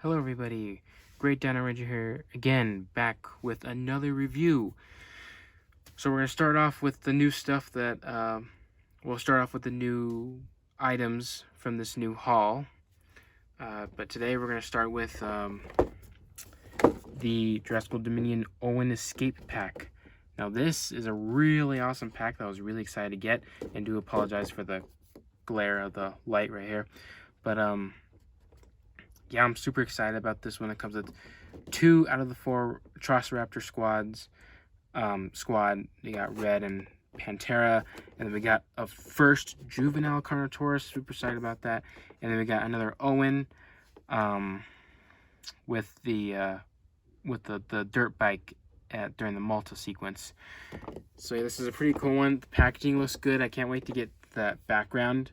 Hello everybody, Great Dino Ranger here, again, back with another review. So we're going to start off with the new stuff we'll start off with the new items from this new haul. But today we're going to start with the Jurassic World Dominion Owen Escape Pack. Now this is a really awesome pack that I was really excited to get, and do apologize for the glare of the light right here. But yeah, I'm super excited about this one. It comes with 2 out of the 4 Atrociraptor squad. We got Red and Pantera, and then we got a first Juvenile Carnotaurus. Super excited about that. And then we got another Owen, with the dirt bike during the Malta sequence. So yeah, this is a pretty cool one. The packaging looks good. I can't wait to get that background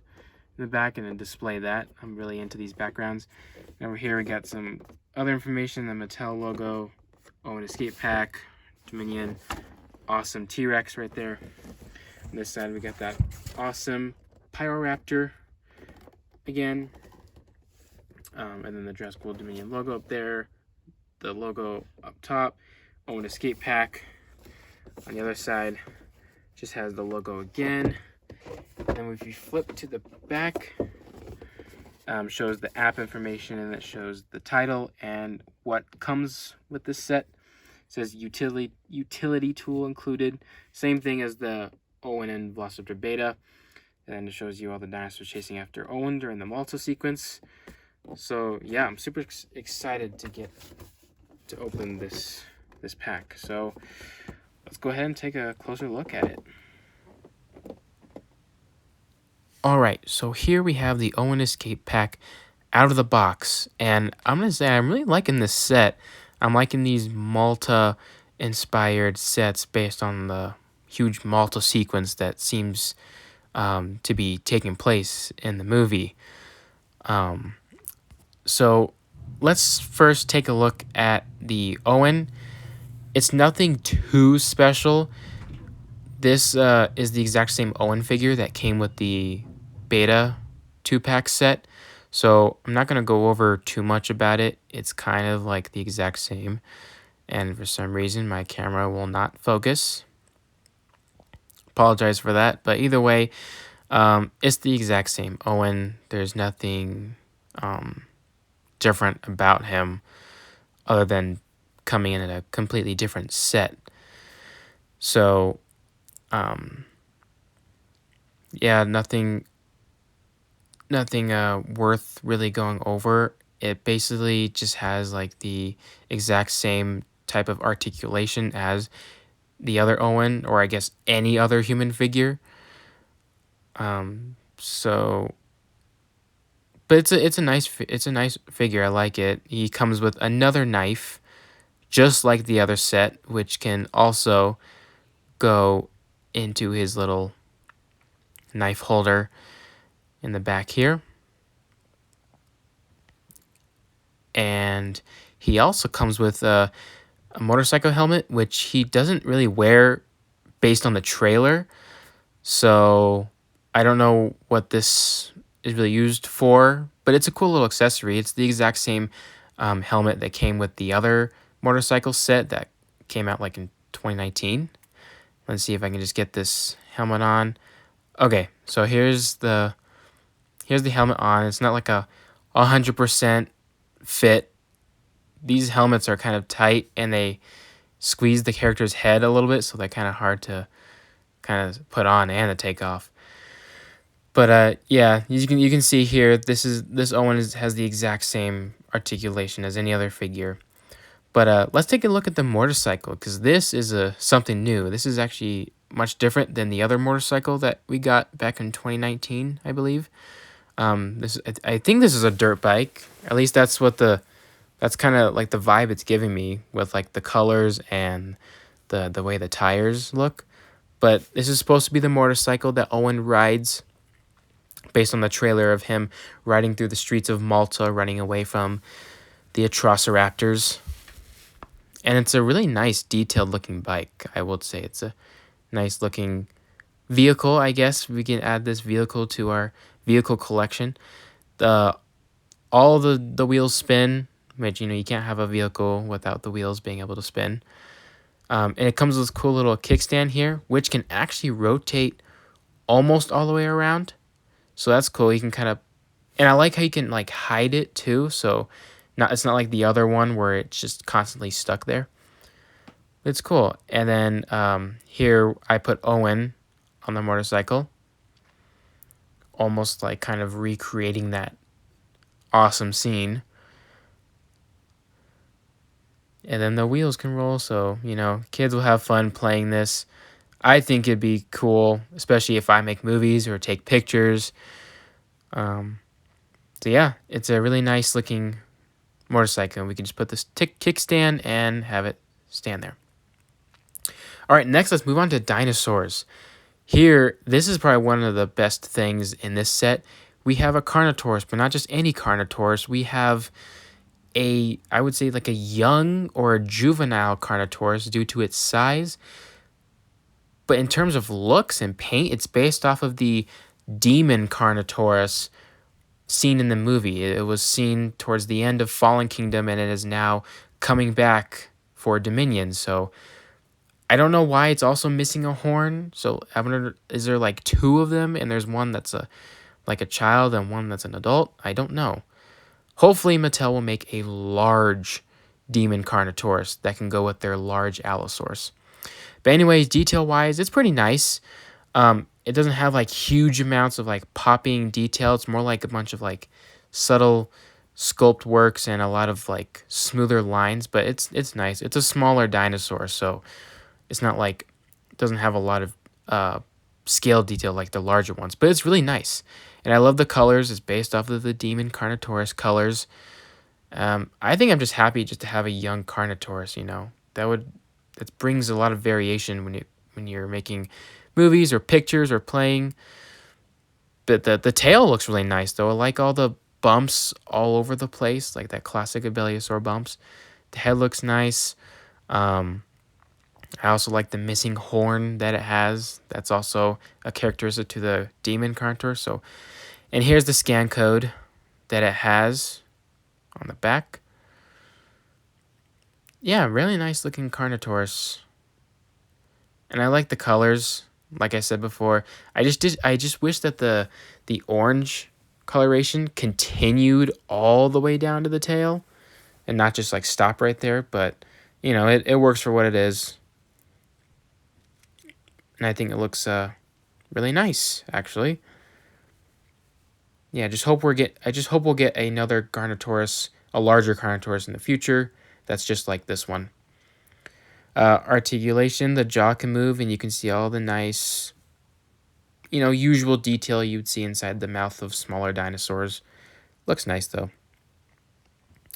in the back and then display that. I'm really into these backgrounds. And over here we got some other information, the Mattel logo, Owen Escape Pack, Dominion, awesome T-Rex right there. On this side we got that awesome Pyroraptor again, and then the Jurassic World Dominion logo up there, the logo up top, Owen Escape Pack. On the other side just has the logo again. And then if you flip to the back, shows the app information, and it shows the title and what comes with this set. It says utility tool included. Same thing as the Owen and Velociraptor Beta. And it shows you all the dinosaurs chasing after Owen during the Malta sequence. So yeah, I'm super excited to open this pack. So let's go ahead and take a closer look at it. Alright, so here we have the Owen Escape Pack out of the box, and I'm going to say I'm really liking this set. I'm liking these Malta-inspired sets based on the huge Malta sequence that seems to be taking place in the movie. So let's first take a look at the Owen. It's nothing too special. This is the exact same Owen figure that came with the Beta 2-pack set, so I'm not going to go over too much about it. It's kind of like the exact same, and for some reason my camera will not focus. Apologize for that, but either way, it's the exact same Owen. There's nothing different about him other than coming in at a completely different set. So yeah, nothing worth really going over. It basically just has like the exact same type of articulation as the other Owen, or I guess any other human figure. So, but it's a nice figure. I like it. He comes with another knife, just like the other set, which can also go into his little knife holder in the back here. And he also comes with a motorcycle helmet, which he doesn't really wear based on the trailer. So I don't know what this is really used for, but it's a cool little accessory. It's the exact same helmet that came with the other motorcycle set that came out like in 2019. Let's see if I can just get this helmet on. Okay, so here's the helmet on. It's not like a 100% fit. These helmets are kind of tight, and they squeeze the character's head a little bit, so they're kind of hard to kind of put on and to take off. But yeah, you can see here, this Owen has the exact same articulation as any other figure. But let's take a look at the motorcycle, because this is something new. This is actually much different than the other motorcycle that we got back in 2019, I believe. I think this is a dirt bike. At least that's kind of like the vibe it's giving me, with like the colors and the way the tires look. But this is supposed to be the motorcycle that Owen rides, based on the trailer of him riding through the streets of Malta, running away from the Atrociraptors. And it's a really nice, detailed looking bike. I would say it's a nice looking vehicle. I guess we can add this vehicle to our vehicle collection. All the wheels spin. which, you can't have a vehicle without the wheels being able to spin. And it comes with this cool little kickstand here, which can actually rotate almost all the way around. So that's cool. You can kind of, and I like how you can like hide it too. So it's not like the other one where it's just constantly stuck there. It's cool. And then here I put Owen on the motorcycle, almost like kind of recreating that awesome scene. And then the wheels can roll, so, kids will have fun playing this. I think it'd be cool, especially if I make movies or take pictures. So yeah, it's a really nice looking motorcycle. We can just put this kickstand and have it stand there. All right, next let's move on to dinosaurs. Here, this is probably one of the best things in this set. We have a Carnotaurus, but not just any Carnotaurus. We have I would say like a young or a juvenile Carnotaurus due to its size. But in terms of looks and paint, it's based off of the demon Carnotaurus seen in the movie. It was seen towards the end of Fallen Kingdom, and it is now coming back for Dominion. So I don't know why it's also missing a horn. So I wonder, is there like two of them, and there's one that's like a child and one that's an adult? I don't know. Hopefully Mattel will make a large demon Carnotaurus that can go with their large Allosaurus. But anyways, detail-wise, it's pretty nice. It doesn't have like huge amounts of like popping detail. It's more like a bunch of like subtle sculpt works and a lot of like smoother lines, but it's nice. It's a smaller dinosaur, so it's not like, it doesn't have a lot of scale detail like the larger ones, but it's really nice. And I love the colors. It's based off of the demon Carnotaurus colors. I think I'm just happy just to have a young Carnotaurus, that brings a lot of variation when you're making movies or pictures or playing. But the tail looks really nice though. I like all the bumps all over the place, like that classic Abelisaur bumps. The head looks nice. I also like the missing horn that it has. That's also a characteristic to the demon Carnotaurus. So, and here's the scan code that it has on the back. Yeah, really nice looking Carnotaurus. And I like the colors. Like I said before, I just wish that the orange coloration continued all the way down to the tail and not just like stop right there, but it works for what it is. And I think it looks really nice, actually. Yeah, I just hope we'll get another Carnotaurus, a larger Carnotaurus in the future. That's just like this one. Articulation, the jaw can move, and you can see all the nice, usual detail you'd see inside the mouth of smaller dinosaurs. Looks nice though.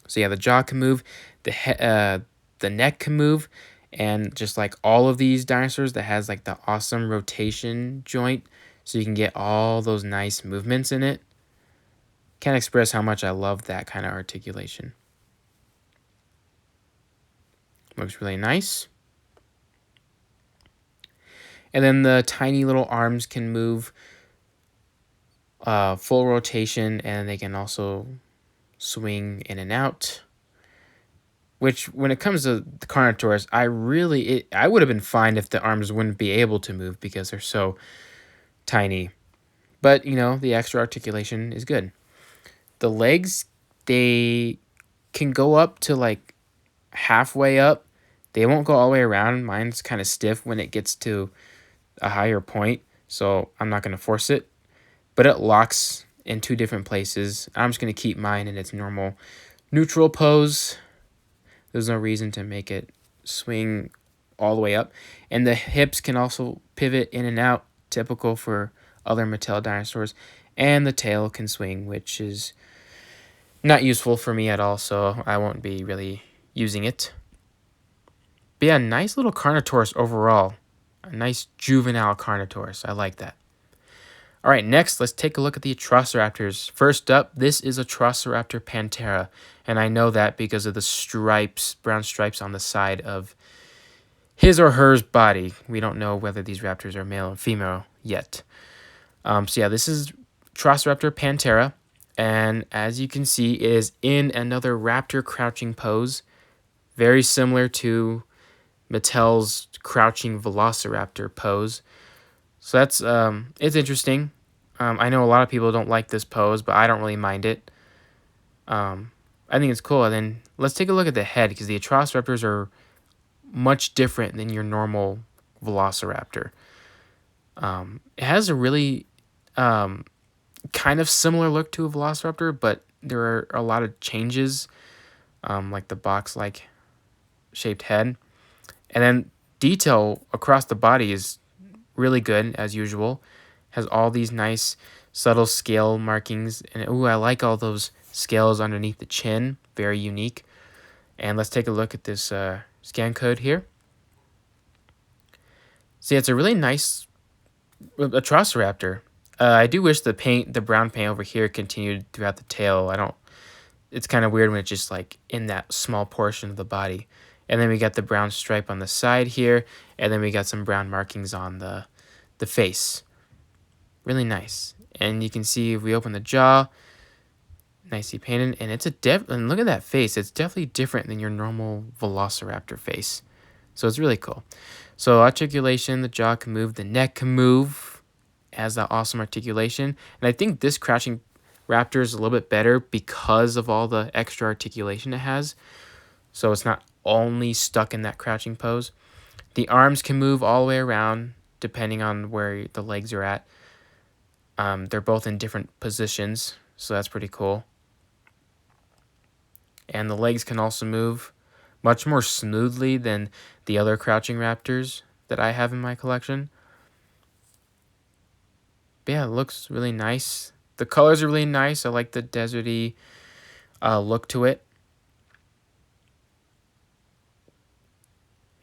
So yeah, the jaw can move, the neck can move, and just like all of these dinosaurs, that has like the awesome rotation joint, so you can get all those nice movements in it. Can't express how much I love that kind of articulation. Looks really nice. And then the tiny little arms can move full rotation, and they can also swing in and out. Which, when it comes to the Carnotaurus, I would have been fine if the arms wouldn't be able to move because they're so tiny. But, the extra articulation is good. The legs, they can go up to like halfway up. They won't go all the way around. Mine's kind of stiff when it gets to a higher point, so I'm not going to force it. But it locks in two different places. I'm just going to keep mine in its normal neutral pose. There's no reason to make it swing all the way up. And the hips can also pivot in and out, typical for other Mattel dinosaurs. And the tail can swing, which is not useful for me at all, so I won't be really using it. But yeah, nice little Carnotaurus overall. A nice juvenile Carnotaurus. I like that. All right, next, let's take a look at the Atrociraptors. First up, this is Atrociraptor Pantera, and I know that because of the stripes, brown stripes on the side of his or her body. We don't know whether these raptors are male or female yet. So yeah, this is Atrociraptor Pantera. And as you can see, it is in another raptor crouching pose, very similar to Mattel's crouching velociraptor pose. So that's it's interesting. I know a lot of people don't like this pose, but I don't really mind it. I think it's cool. And then let's take a look at the head, because the Atrociraptors are much different than your normal velociraptor. It has a really kind of similar look to a velociraptor, but there are a lot of changes, like the box-like shaped head. And then detail across the body is really good, as usual. Has all these nice subtle scale markings. And ooh, I like all those scales underneath the chin. Very unique. And let's take a look at this scan code here. See, it's a really nice Atrociraptor. I do wish the brown paint over here continued throughout the tail. I don't. It's kind of weird when it's just like in that small portion of the body. And then we got the brown stripe on the side here, and then we got some brown markings on the face. Really nice. And you can see if we open the jaw, nicely painted, and it's and look at that face. It's definitely different than your normal velociraptor face. So it's really cool. So articulation, the jaw can move, the neck can move, has that awesome articulation. And I think this crouching raptor is a little bit better because of all the extra articulation it has. So it's not only stuck in that crouching pose. The arms can move all the way around depending on where the legs are at. They're both in different positions, so that's pretty cool. And the legs can also move much more smoothly than the other crouching raptors that I have in my collection. But yeah, it looks really nice. The colors are really nice. I like the deserty look to it.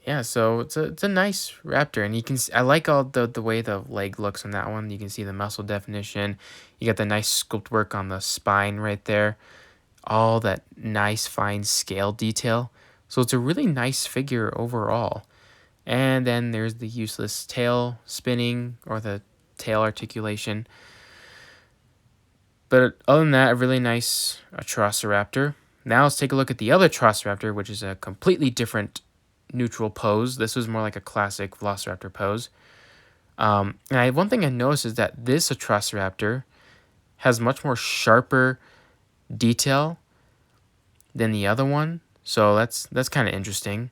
Yeah, so it's a nice raptor, and you can I like all the way the leg looks on that one. You can see the muscle definition. You got the nice sculpt work on the spine right there. All that nice fine scale detail. So it's a really nice figure overall. And then there's the useless tail spinning, or the tail articulation. But other than that, a really nice Atrociraptor. Now let's take a look at the other Atrociraptor, which is a completely different neutral pose. This was more like a classic Velociraptor pose. And one thing I noticed is that this Atrociraptor has much more sharper detail than the other one. So that's kind of interesting.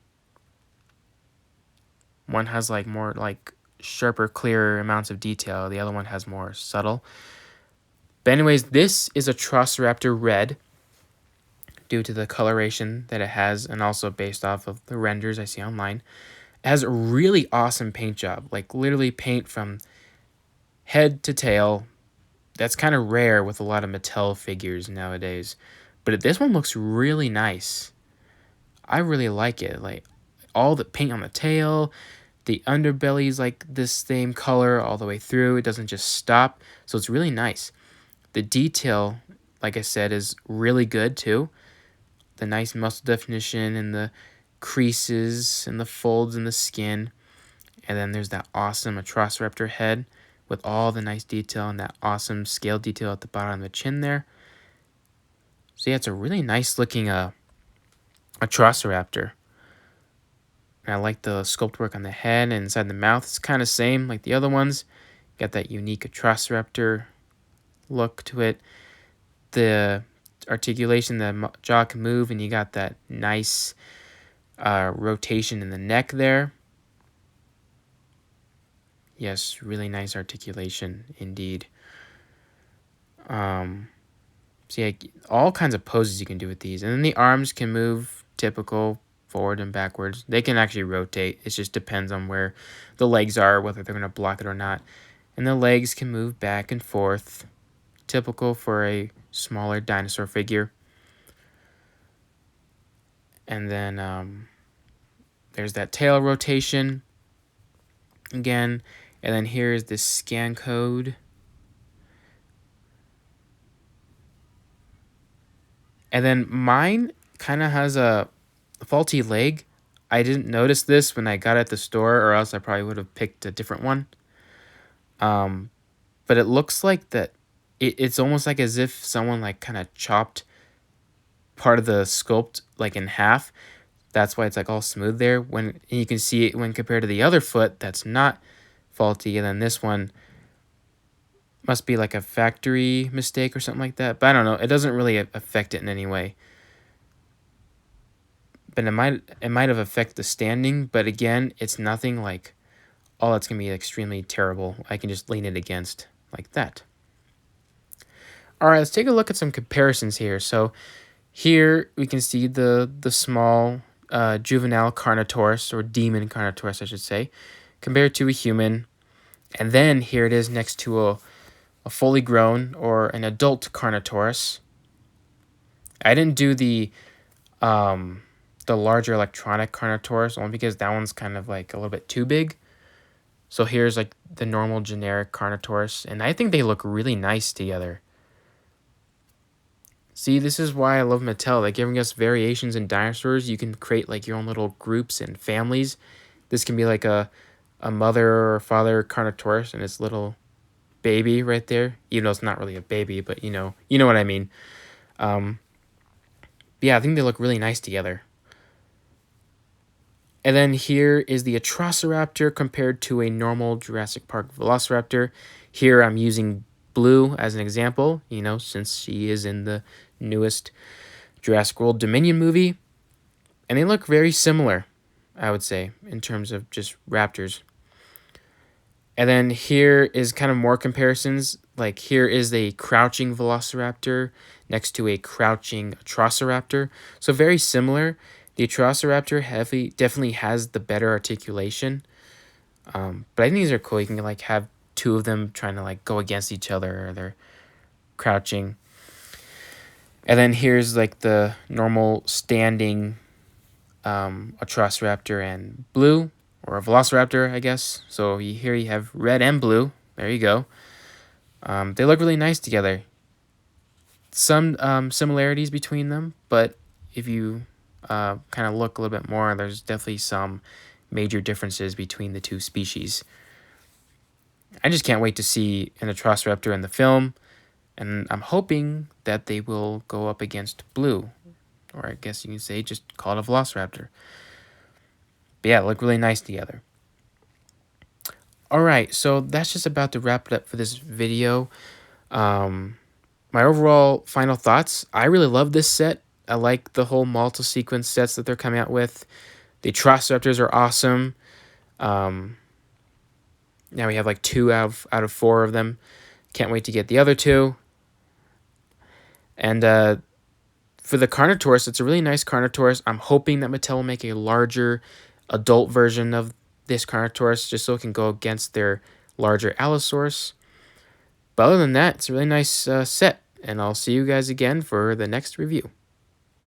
One has like more like sharper, clearer amounts of detail. The other one has more subtle. But anyways, this is Atrociraptor Red, due to the coloration that it has, and also based off of the renders I see online. It has a really awesome paint job, like literally paint from head to tail. That's kind of rare with a lot of Mattel figures nowadays. But this one looks really nice. I really like it. Like all the paint on the tail, the underbelly is like this same color all the way through. It doesn't just stop. So it's really nice. The detail, like I said, is really good too. The nice muscle definition and the creases and the folds in the skin. And then there's that awesome Atrociraptor head with all the nice detail and that awesome scale detail at the bottom of the chin there. So yeah, it's a really nice looking Atrociraptor. And I like the sculpt work on the head and inside the mouth. It's kind of same like the other ones. Got that unique Atrociraptor look to it. The articulation, the jaw can move, and you got that nice rotation in the neck there. Yes, really nice articulation indeed. So yeah, all kinds of poses you can do with these. And then the arms can move typical forward and backwards. They can actually rotate. It just depends on where the legs are, whether they're going to block it or not. And the legs can move back and forth, typical for a smaller dinosaur figure. And then there's that tail rotation again. And then here's the scan code. And then mine kind of has a faulty leg. I didn't notice this when I got it at the store, or else I probably would have picked a different one. But it looks like that it's almost like as if someone like kind of chopped part of the sculpt like in half. That's why it's like all smooth there. When and you can see it when compared to the other foot that's not faulty, and then this one must be like a factory mistake or something like that. But I don't know. It doesn't really affect it in any way. But it might have affected the standing. But again, it's nothing like, oh, it's gonna be extremely terrible. I can just lean it against like that. All right, let's take a look at some comparisons here. So here we can see the small juvenile Carnotaurus, or demon Carnotaurus, I should say, compared to a human. And then here it is next to a fully grown or an adult Carnotaurus. I didn't do the larger electronic Carnotaurus only because that one's kind of like a little bit too big. So here's like the normal generic Carnotaurus, and I think they look really nice together. See, this is why I love Mattel. Like giving us variations in dinosaurs. You can create like your own little groups and families. This can be like a mother or father Carnotaurus and its little baby right there. Even though it's not really a baby, but you know what I mean. Yeah, I think they look really nice together. And then here is the Atrociraptor compared to a normal Jurassic Park Velociraptor. Here I'm using Blue as an example, since she is in the newest Jurassic World Dominion movie. And they look very similar, I would say, in terms of just raptors. And then here is kind of more comparisons. Like here is a crouching Velociraptor next to a crouching Atrociraptor. So very similar. The Atrociraptor definitely has the better articulation. But I think these are cool. You can like have two of them trying to like go against each other, or they're crouching. And then here's like the normal standing Atrociraptor and Blue, or a Velociraptor, I guess. So here you have red and blue. There you go. They look really nice together. Some similarities between them, but if you kind of look a little bit more, there's definitely some major differences between the two species. I just can't wait to see an Atrociraptor in the film, and I'm hoping that they will go up against Blue, or I guess you can say just call it a Velociraptor. But yeah, look really nice together. All right, so that's just about to wrap it up for this video. My overall final thoughts, I really love this set. I like the whole Malta sequence sets that they're coming out with. The Atrociraptors are awesome. Now we have like 2 out of 4 of them. Can't wait to get the other 2. And for the Carnotaurus, it's a really nice Carnotaurus. I'm hoping that Mattel will make a larger adult version of this Carnotaurus just so it can go against their larger Allosaurus. But other than that, it's a really nice set. And I'll see you guys again for the next review.